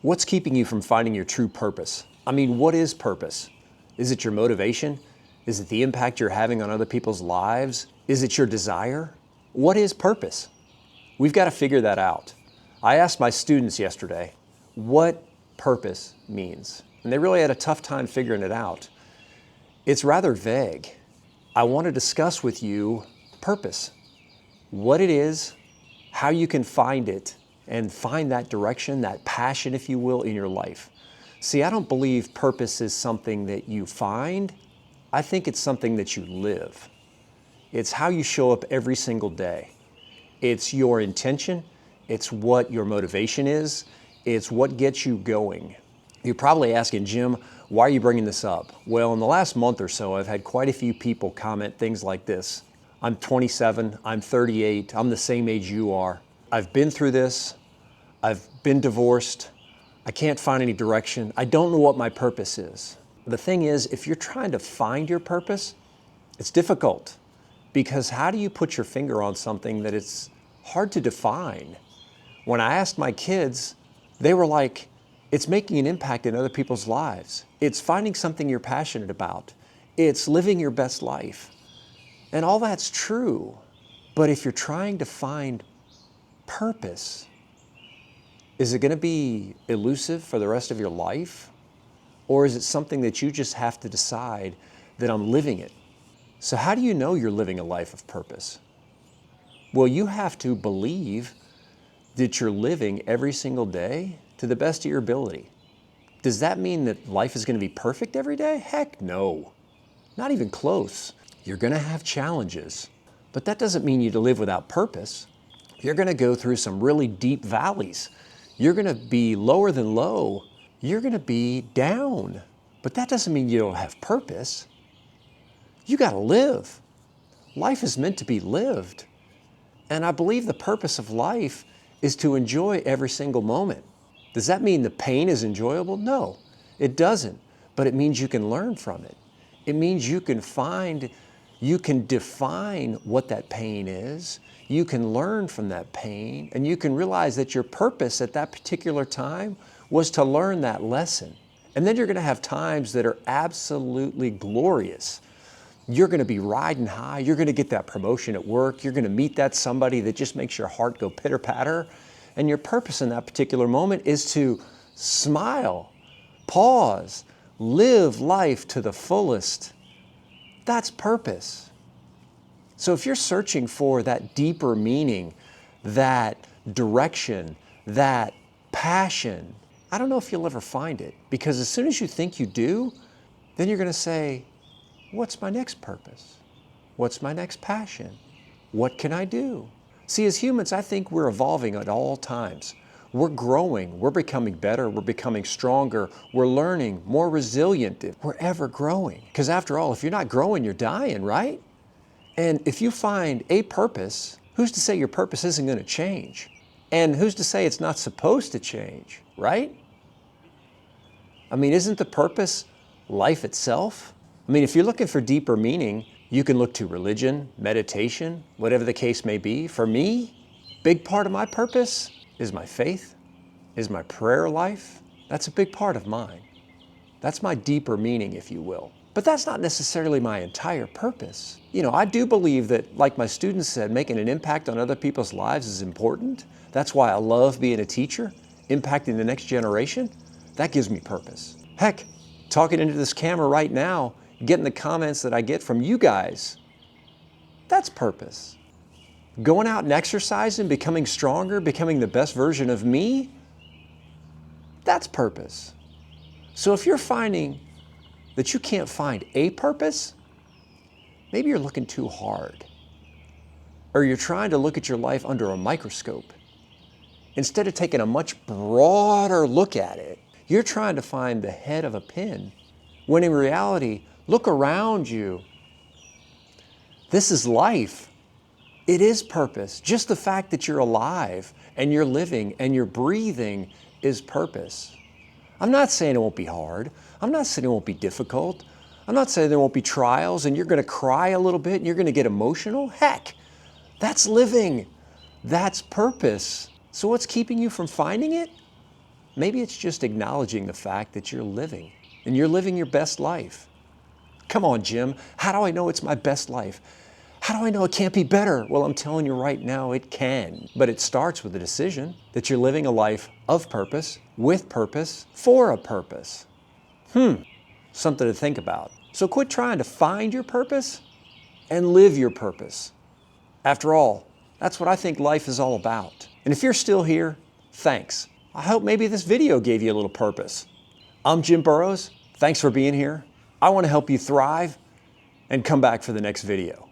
What's keeping you from finding your true purpose? I mean, what is purpose? Is it your motivation? Is it the impact you're having on other people's lives? Is it your desire? What is purpose? We've got to figure that out. I asked my students yesterday what purpose means, and they really had a tough time figuring it out. It's rather vague. I want to discuss with you purpose, what it is, how you can find it, and find that direction, that passion, if you will, in your life. See, I don't believe purpose is something that you find. I think it's something that you live. It's how you show up every single day. It's your intention. It's what your motivation is. It's what gets you going. You're probably asking, Jim, why are you bringing this up? Well, in the last month or so, I've had quite a few people comment things like this. I'm 27, I'm 38, I'm the same age you are. I've been through this. I've been divorced. I can't find any direction. I don't know what my purpose is. The thing is, if you're trying to find your purpose, it's difficult, because how do you put your finger on something that it's hard to define? When I asked my kids, they were like, it's making an impact in other people's lives. It's finding something you're passionate about. It's living your best life. And all that's true. But if you're trying to find purpose, is it going to be elusive for the rest of your life? Or is it something that you just have to decide that I'm living it? So how do you know you're living a life of purpose? Well, you have to believe that you're living every single day to the best of your ability. Does that mean that life is going to be perfect every day? Heck no, not even close. You're going to have challenges, but that doesn't mean you to live without purpose. You're going to go through some really deep valleys. You're going to be lower than low. You're going to be down, but that doesn't mean you don't have purpose. You got to live. Life is meant to be lived. And I believe the purpose of life is to enjoy every single moment. Does that mean the pain is enjoyable? No, it doesn't, but it means you can learn from it. It means you can define what that pain is. You can learn from that pain, and you can realize that your purpose at that particular time was to learn that lesson. And then you're going to have times that are absolutely glorious. You're going to be riding high. You're going to get that promotion at work. You're going to meet that somebody that just makes your heart go pitter-patter. And your purpose in that particular moment is to smile, pause, live life to the fullest. That's purpose. So if you're searching for that deeper meaning, that direction, that passion, I don't know if you'll ever find it, because as soon as you think you do, then you're going to say, what's my next purpose? What's my next passion? What can I do? See, as humans, I think we're evolving at all times. We're growing, we're becoming better, we're becoming stronger, we're learning, more resilient. We're ever growing. Because after all, if you're not growing, you're dying, right? And if you find a purpose, who's to say your purpose isn't going to change? And who's to say it's not supposed to change, right? I mean, isn't the purpose life itself? I mean, if you're looking for deeper meaning, you can look to religion, meditation, whatever the case may be. For me, big part of my purpose is my faith, is my prayer life. That's a big part of mine. That's my deeper meaning, if you will. But that's not necessarily my entire purpose. You know, I do believe that, like my students said, making an impact on other people's lives is important. That's why I love being a teacher, impacting the next generation. That gives me purpose. Heck, talking into this camera right now, getting the comments that I get from you guys, that's purpose. Going out and exercising, becoming stronger, becoming the best version of me, that's purpose. So if you're finding that you can't find a purpose, maybe you're looking too hard, or you're trying to look at your life under a microscope. Instead of taking a much broader look at it, you're trying to find the head of a pin, when in reality, look around you. This is life. It is purpose. Just the fact that you're alive and you're living and you're breathing is purpose. I'm not saying it won't be hard. I'm not saying it won't be difficult. I'm not saying there won't be trials and you're going to cry a little bit and you're going to get emotional. Heck, that's living. That's purpose. So what's keeping you from finding it? maybe it's just acknowledging the fact that you're living and you're living your best life. Come on, Jim, how do I know it's my best life? How do I know it can't be better? Well, I'm telling you right now, it can. But it starts with a decision that you're living a life of purpose, with purpose, for a purpose. Something to think about. So quit trying to find your purpose and live your purpose. After all, that's what I think life is all about. And if you're still here, thanks. I hope maybe this video gave you a little purpose. I'm Jim Burrows. Thanks for being here. I want to help you thrive and come back for the next video.